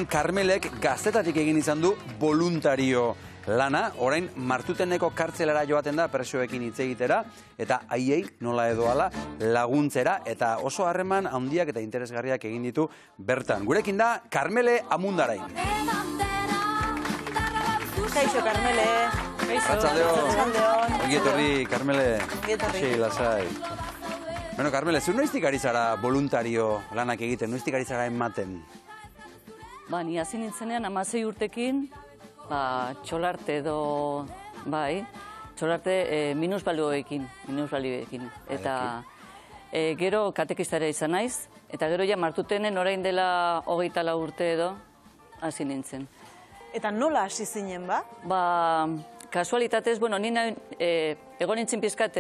Karmelek gaztetatik egin izan du voluntario lana, orain Martuteneko kartzelara joaten da presoekin hitz egitera, eta haiei nola edo hala laguntzera, eta oso harreman handiak eta interesgarriak egin ditu bertan. Gurekin da Karmele Amundarain. Kaixo, Karmele. Arratsaldeon. Ongi etorri, Karmele. Ongi etorri. Sei, lasai. Bueno, Karmele, zu noiztik ari zara voluntario lanak egiten, noiztik ari zara ematen? Ni hasi nintzenean 16 urtekin, txolarte edo, txolarte minusbalioekin. Eta gero katekistara izan naiz, eta gero ja Martutenen orain dela 24 urte edo hasi nintzen. Eta nola hasi zinen ba? Kasualitatez, nina egon nintzen pizkat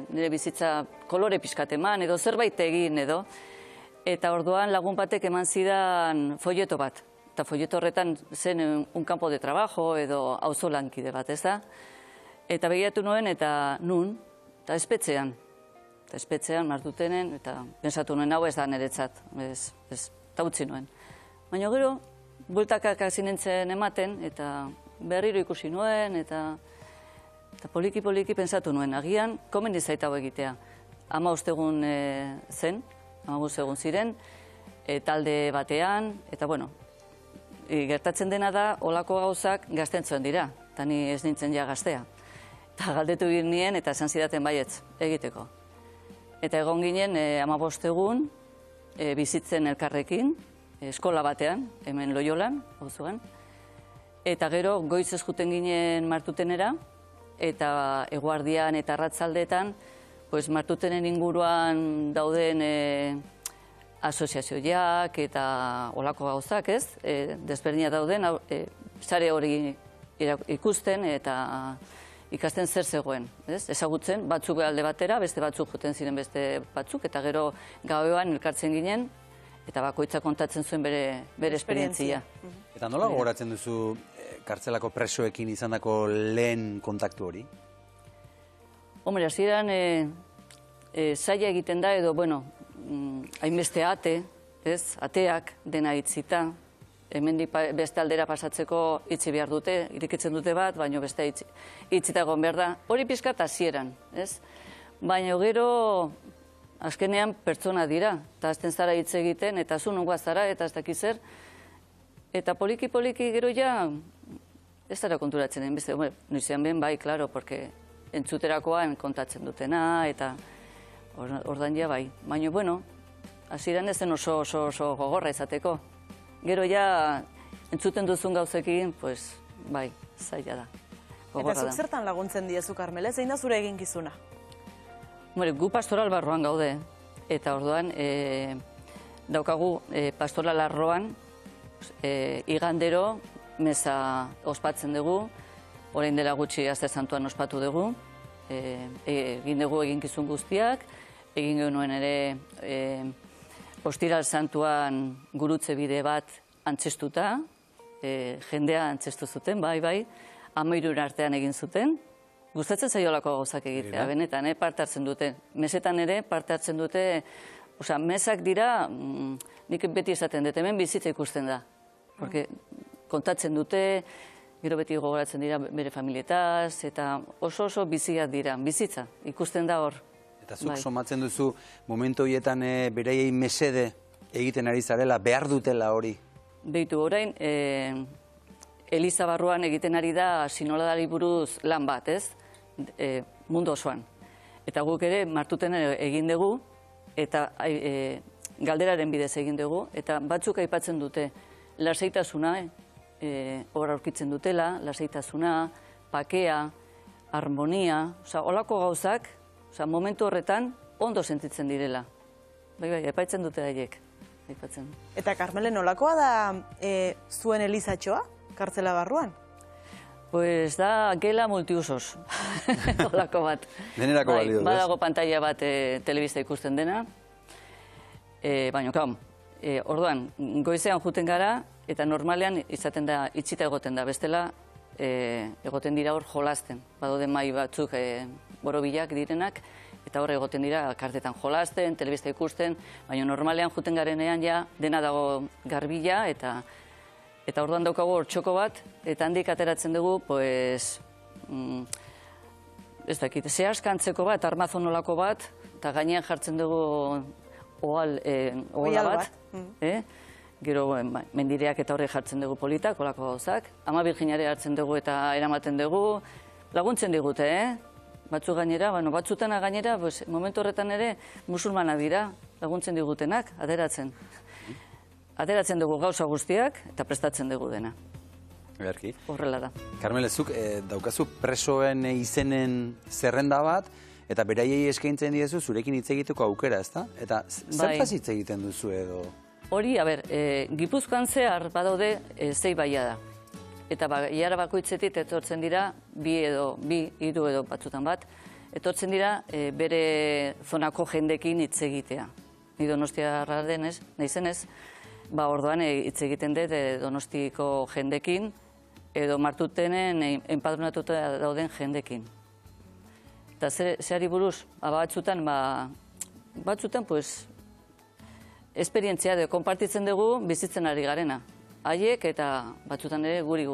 nire bizitza kolore pizkat eman, edo zerbait egin edo, eta orduan lagun batek eman zidan folleto bat. Eta folleto horretan zen un campo de trabajo edo auzolankide bat, ez da? Eta begiratu nuen eta nun, eta espetxean. Eta espetxean Martutenen, eta pensatu nuen hau ez da niretzat, eta utzi nuen. Baina gero, bueltakak hasi nintzen ematen, eta berriro ikusi nuen, eta poliki-poliki pensatu nuen. Agian, komen dizait hau egitea. 15 egun zen, 15 egun ziren, talde batean, eta gertatzen dena da, olako gauzak gaztentzuen dira, eta ni ez nintzen ja gaztea. Eta galdetu nien, eta esan zidaten baietz, egiteko. Eta egon ginen 15 egun, bizitzen elkarrekin, eskola batean, hemen Loiolan, auzoan. Eta gero, goiz ez juten ginen Martutenera, eta eguardian eta arratzaldetan, Martutenen inguruan dauden asoziazioak eta olako gauzak, ez? Desberdina dauden, sare hori ikusten eta ikasten zer zegoen, ez? Ezagutzen, batzuk alde batera, beste batzuk juten ziren beste batzuk, eta gero gauean elkartzen ginen, eta bakoitza kontatzen zuen bere esperientzia. Eta nola gogoratzen duzu kartzelako presoekin izandako lehen kontaktu hori? Hombre, hasieran zaila egiten da edo, hainbeste ate, ez, ateak dena itzita, hemendik beste aldera pasatzeko itzi behar dute, irikitzen dute bat, baina beste itzita egon behar da. Hori pizkat hasieran, ez? Baina gero, azkenean pertsona dira, eta azten zara hitz egiten, eta zu nungoa zara, eta ez dakiz zer, eta poliki-poliki gero ja, ez zara konturatzen den, beste, noizean ben bai, klaro, porque entzuterakoan kontatzen dutena, eta ordan ja bai. Baina, hasieran ez zen oso gogorra izateko. Gero ja, entzuten duzun gauzekin, bai, zaila da. Eta zuk zertan laguntzen diezu, Karmele? Zein da zure eginkizuna? Gu pastoral barroan gaude, eta orduan daukagu pastoral arloan igandero meza ospatzen dugu, orain dela gutxi Aste Santuan ospatu dugu, egin dugu eginkizun guztiak, egin genuen ere Ostiral Santuan gurutze bide bat antzestuta, jendea antzestu zuten, bai, 13 artean egin zuten. Gustatzen zaiolako gauzak egitea, benetan, parte hartzen dute. Mesetan ere parte hartzen dute, mesak dira, nik beti esaten dut, hemen bizitza ikusten da. Porque kontatzen dute, gero beti gogoratzen dira bere familietaz, eta oso biziak dira, bizitza, ikusten da hor. Eta zuk somatzen duzu, momentu horietan bereiei mesede egiten ari zarela, behar dutela hori? Beitu, orain, Eliza barruan egiten ari da sinoladari buruz lan bat, ez? Mundu osoan. Eta guk ere Martuten egin dugu, eta galderaren bidez egin dugu, eta batzuk aipatzen dute lasaitasuna, hor aurkitzen dutela, lasaitasuna, pakea, harmonia, holako gauzak, momentu horretan ondo sentitzen direla. Bai, aipatzen dute haiek. Eta Karmele, nolakoa da zuen elizatxoa? Kartzela barruan? Da gela multiusos, olako bat. Denerako balio, ez? Badago pantalla bat telebista ikusten dena, baina, orduan, goizean juten gara, eta normalean izaten da, itxita egoten da, bestela egoten dira hor jolasten. Badaude mai batzuk borobilak direnak, eta hor egoten dira kartetan jolasten, telebista ikusten, baina normalean juten garenean ja dena dago garbila, eta Eta orduan daukagu hor txoko bat, eta handik ateratzen dugu, pues, ez dakit, zehazkantzeko bat, armazonolako bat, eta gainean jartzen dugu ohala bat. Gero mendireak eta horre jartzen dugu politak, olako gauzak. Ama Birjinare hartzen dugu eta eramaten dugu. Laguntzen digute, Batzu gainera, batzutena gainera, momentu horretan ere musulmanak dira, laguntzen digutenak, ateratzen. Ateratzen dugu gauza guztiak eta prestatzen dugu dena. Berki. Horrela da. Carmele, zuk daukazu presoen izenen zerrenda bat, eta beraiei eskaintzen diezu zurekin hitz egiteko aukera, ezta? Eta zertaz hitz egiten duzu edo? Hori, Gipuzkoan zehar badaude zei baia da. Eta baiara bakoitzetik etortzen dira, bi, hiru edo batzutan bat, etortzen dira bere zonako jendekin hitz egitea. Ni Donostiarra naizenez, orduan hitz egiten dut Donostiko jendekin, edo Martutenen enpadronatuta dauden jendekin. Eta zehari buruz, batzutan, esperientzia konpartitzen dugu bizitzen ari garena. Haiek eta batzutan ere guri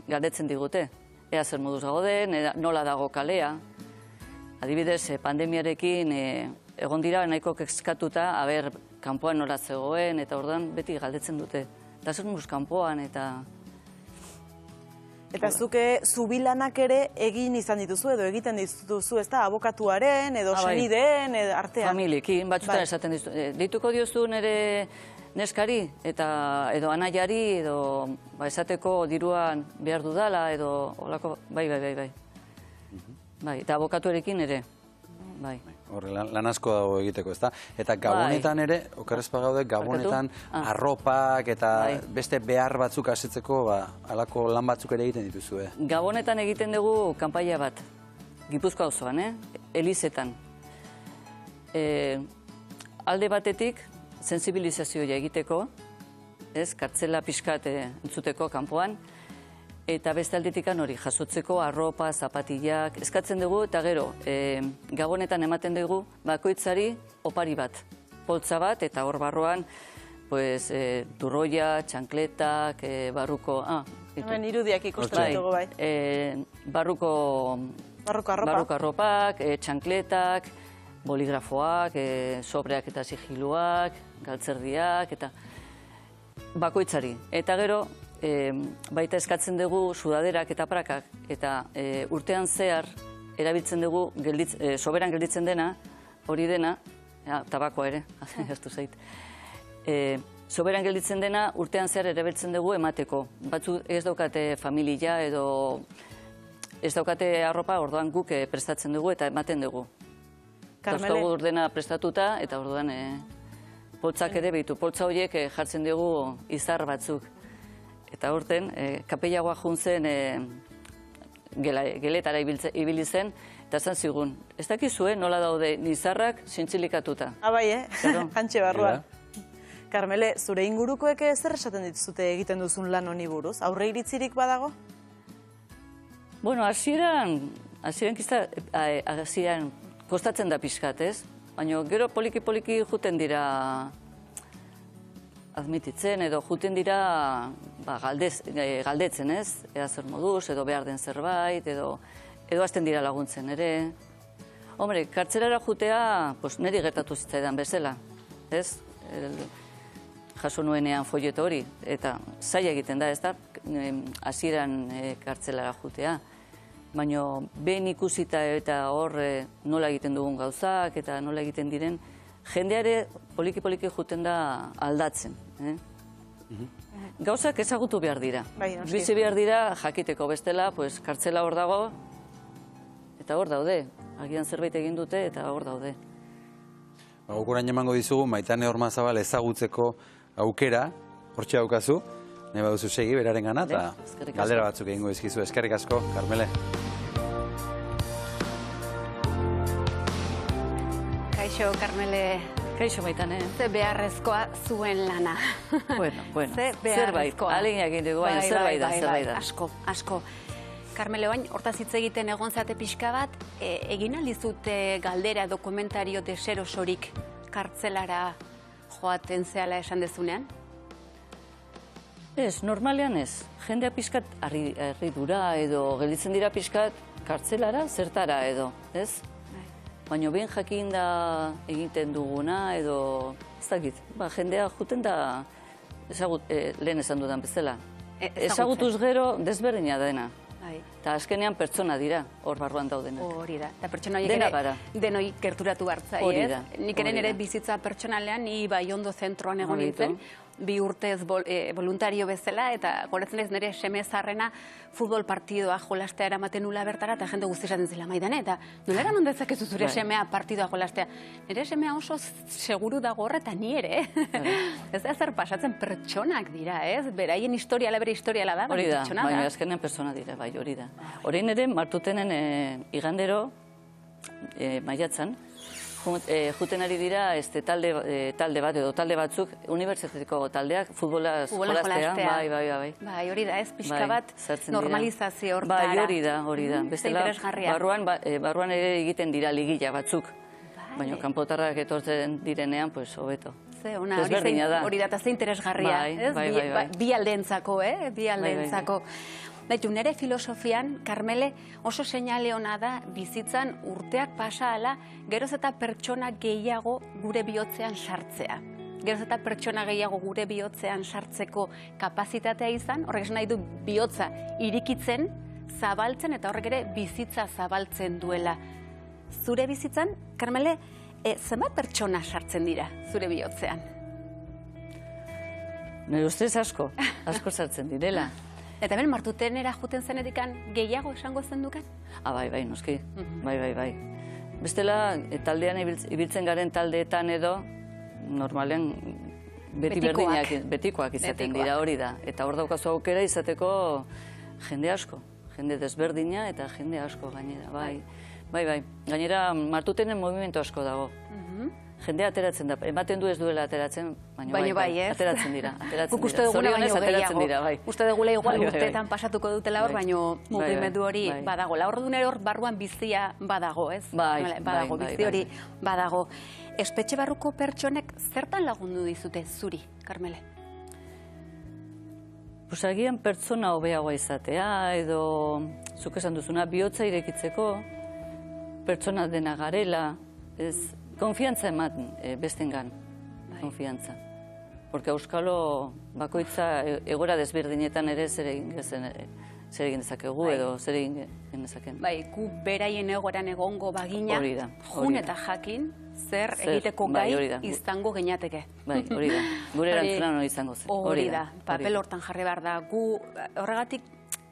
galdetzen digute. Ea zer moduz gauden, nola dago kalea. Adibidez, pandemiarekin egon dira nahiko kezkatuta, kanpoan nola zegoen, eta orduan beti galdetzen dute. Eta zer moduz kanpoan, eta... Eta zuke zubilanak ere egin izan dituzu edo egiten dituzu, ez da, abokatuaren edo senideen artean. Familiekin, batzutan esaten dituko diozu nire neskari edo anaiari edo esateko diruan behar dudala edo olako, bai. Eta abokatuarekin ere, bai. Horre, lan asko dago egiteko, ezta? Eta gabonetan ere, okerrezpa gaude, gabonetan arropak eta beste behar batzuk asetzeko, halako lan batzuk ere egiten dituzu, Gabonetan egiten dugu kanpaia bat, Gipuzkoa osoan, Elizetan. Alde batetik, sensibilizazioa egiteko, kartzela pixkat entzuteko kanpoan, eta beste aldetikan hori jasotzeko arropa, zapatillak, eskatzen dugu, eta gero, gabonetan ematen dugu, bakoitzari opari bat, poltza bat, eta hor barroan, turroia, txankletak, barruko... Hemen irudiak ikusten dugu, bai. Barruko arropak, txankletak, boligrafoak, sobreak eta sigiluak, galtzerdiak, eta bakoitzari. Eta gero, baita eskatzen dugu sudaderak eta prakak, eta urtean zehar erabiltzen dugu soberan gelditzen dena, hori dena, tabakoa ere, ez du zait, soberan gelditzen dena urtean zehar erabiltzen dugu emateko. Batzu ez daukate familia edo ez daukate arropa, orduan guk prestatzen dugu eta ematen dugu. Dauzkagu urdena prestatuta eta orduan poltzak ere behitu. Poltza horiek jartzen dugu izar batzuk. Eta horten, kapeiagoa juntzen geletara ibili zen, eta esan zigun, ez dakizue nola daude nizarrak zintzilikatuta. Bai, jantxe barruan. Carmele, zure ingurukoek zer esaten dituzute egiten duzun lan honi buruz? Aurre iritzirik badago? Bueno, hasieran kostatzen da pixkat, ez? Baina gero poliki-poliki juten dira admititzen edo juten dira galdetzen, ez? Ea zer moduz, edo behar den zerbait, edo hasten dira laguntzen ere. Hombre, kartzelara jutea niri gertatu zitzaidan bezala, ez? Jaso nuenean folleto hori, eta zaila egiten da, ez da? Hasieran kartzelara jutea. Baina behin ikusita eta hor nola egiten dugun gauzak eta nola egiten diren, jendeare poliki-poliki juten da aldatzen. Gauzak ezagutu behar dira. Bizi behar dira jakiteko bestela, kartzela hor dago eta hor daude. Agian zerbait egin dute eta hor daude. Gukurain emango dizugu, Maitane Ormazabal ezagutzeko aukera, hortxe daukazu, nahi baduzu segi beraren gana, eta galdera batzuk egingo izkizu. Eskerrik asko, Carmele. Kaixo, Carmele. Kaixo, Maitane. Ze beharrezkoa zuen lana. Bueno, zerbait, alegin egin dugu, baina zerbait da. Asko. Carmele, bain, hortaz hitz egiten egon zate pixka bat, egin aldizute galdera dokumentario deserosorik kartzelara joaten zehala esan dezunean? Ez, normalean ez. Jendea pixkat harridura edo gelditzen dira pixkat kartzelara, zertara edo, ez? Baina behin jakin da egiten duguna edo, ez dakit, jendea juten da lehen esan dudan bezala. Ezagutuz gero desberdina dena. Eta azkenean pertsona dira, hor barruan daudenak. Hori da. Eta pertsona horiek ere denoi gerturatu hartzai, ez? Nik ere bizitza pertsonalean, ni Baiondo zentroan egon nintzen, 2 urtez voluntario bezala, eta goretzen ez nire seme zaharrena futbol partidoa jolastea eramaten nula bertara, eta jende guzti esaten zela Maidane, eta nola eraman dezakezu zure semea partidoa jolastea. Nire semea oso seguru dago horre, eta ni ere, ez da zer pasatzen pertsonak dira, ez? Beraien historiala, bere historiala da, hori da, pertsona da. baina azkenean pertsona dira, bai, hori da. Horein ere, martutenen igandero, maiatzan, juten ari dira talde bat edo talde batzuk, unibertsitateko taldeak, futbola jolastea. Bai. Bai, hori da, ez pixka bat normalizazio hortara. Bai, hori da. Bestela, barruan ere egiten dira ligila batzuk. Baina kanpotarrak etortzen direnean, pues, hobeto. Desberdina da. Hori da, eta ze interesgarria, ez? Bi aldeentzako, Bi aldeentzako. Baitu, nire filosofian, Karmele, oso seinale hona da bizitzan urteak pasa ala, geroz eta pertsona gehiago gure bihotzean sartzea. Geroz eta pertsona gehiago gure bihotzean sartzeko kapazitatea izan, horrek esan nahi du bihotza irikitzen, zabaltzen, eta horrek ere bizitza zabaltzen duela. Zure bizitzan, Karmele, zenbat pertsona sartzen dira zure bihotzean? Nire ustez asko sartzen direla. Eta hemen martutenera juten zenetikan gehiago esango zen duken? Bai, noski. Bai. Bestela, taldean ibiltzen garen taldeetan edo, normalen betikoak izaten dira, hori da. Eta hor daukazu aukera izateko jende asko. Jende desberdina eta jende asko gainera, bai. Gainera, martutenen movimentu asko dago. Jendea ateratzen da, ematen du ez duela ateratzen, baina bai, ateratzen dira. Guk uste dugula baino gehiago. Uste dugula igual urteetan pasatuko dutela hor, baino mugimendu hori badago. La ordunero hor barruan bizia badago, ez? Badago, bizi hori badago. Espetxe barruko pertsonek zertan lagundu dizute zuri, Karmele? Agian pertsona hobeagoa izatea, edo zuk esan duzuna, bihotza irekitzeko, pertsona dena garela, ez... Konfiantza ematen bestengan, konfiantza. Porque auskalo bakoitza egora desberdinetan ere zer egin dezakegu edo zer egin dezaken. Bai, gu beraien egoran egongo bagina, jun eta jakin, zer egiteko gai izango geinateke. Bai, hori da. Gure erantzuna hori izango zen. Hori da, papel hortan jarri behar da. Gu horregatik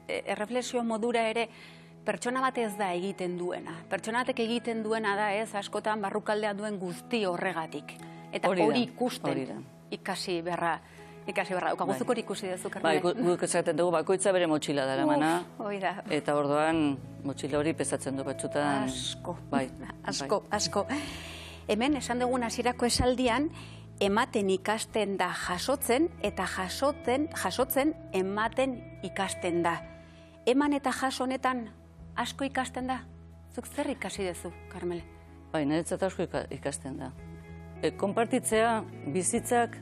erreflexio modura ere pertsona bat ez da egiten duena. Pertsona batek egiten duena da ez askotan barrukaldean duen guzti horregatik. Eta hori ikusten ikasi beharra dauka. Guzuk hori ikusi duzu, Karmele? Bai, guk esaten dugu bakoitza bere motxila dara mana. Eta orduan motxila hori pesatzen du batzutan. Asko. Hemen esan dugun hasierako esaldian, ematen ikasten da jasotzen, eta jasotzen ematen ikasten da. Eman eta jaso honetan asko ikasten da? Zuk zer ikasi duzu, Karmele? Bai, niretzat asko ikasten da. Konpartitzea bizitzak,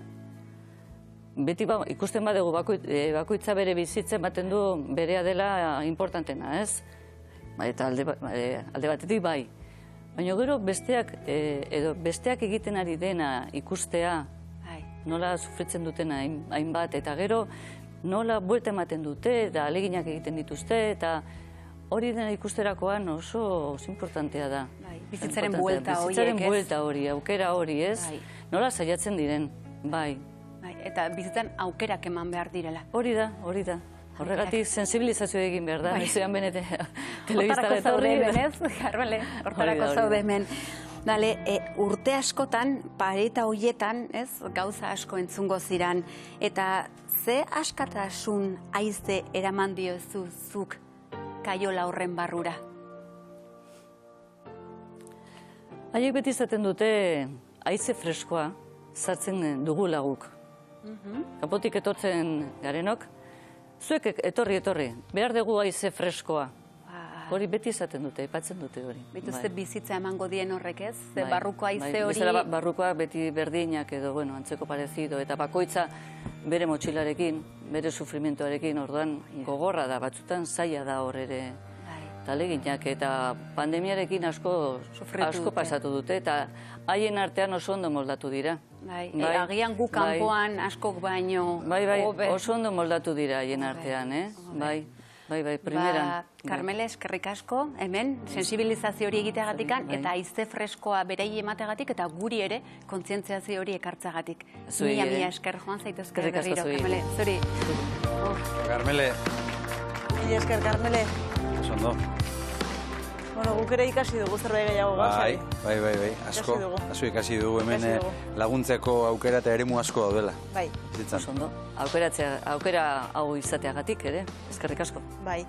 beti ikusten badegu bakoitza bere bizitzen baten du berea dela importantena, ez? Eta alde batetik bai. Baina gero besteak egiten ari dena ikustea, nola sufritzen dutena hainbat, eta gero nola buelta ematen dute, eta aleginak egiten dituzte, eta hori dena ikusterakoan oso importantea da. Bizitzaren buelta horiek, ez? Bizitzaren buelta hori, aukera hori, ez? Nola saiatzen diren, bai. Eta bizitzan aukerak eman behar direla. Hori da. Horregatik sensibilizazio egin behar da, nizuean benete telebiztara etorri. Hortarako zaude hemen, ez, Karmele? Hortarako zaude hemen. Dale, urte askotan, pareta horietan, ez, gauza asko entzungo ziran, eta ze askatasun haize eraman diozu zuk kaiola horren barrura? Haiek beti izaten dute haize freskoa sartzen dugu laguk. Kanpotik etortzen garenok, zuek etorri, behar dugu haize freskoa. Hori beti izaten dute, aipatzen dute hori. Bituzte bizitza emango dien horrek, ez? Barruko haize hori... Barrukoak beti berdinak edo, antzeko parezido, eta bakoitza bere motxilarekin, bere sufrimentoarekin, orduan gogorra da, batzutan zaila da hor ere taleginak, eta pandemiarekin asko pasatu dute, eta haien artean oso ondo moldatu dira. Agian gu kanpoan askok baino... Bai, oso ondo moldatu dira haien artean, bai, primeran. Karmele, eskerrik asko, hemen, sensibilizazio hori egiteagatikan, eta aize freskoa berei emateagatik, eta guri ere kontzientziazio hori ekartzagatik. Mila esker, joan zaituzke berriro, Karmele, zuri. Karmele. Mila esker, Karmele. Ondo. Bueno, guk ere ikasi dugu zerbait gehiago gauzari. Bai, asko ikasi dugu hemen laguntzeko aukera eta eremu asko daudela. Bai. Oso ondo. Aukera hau izateagatik ere, eskerrik asko. Bai.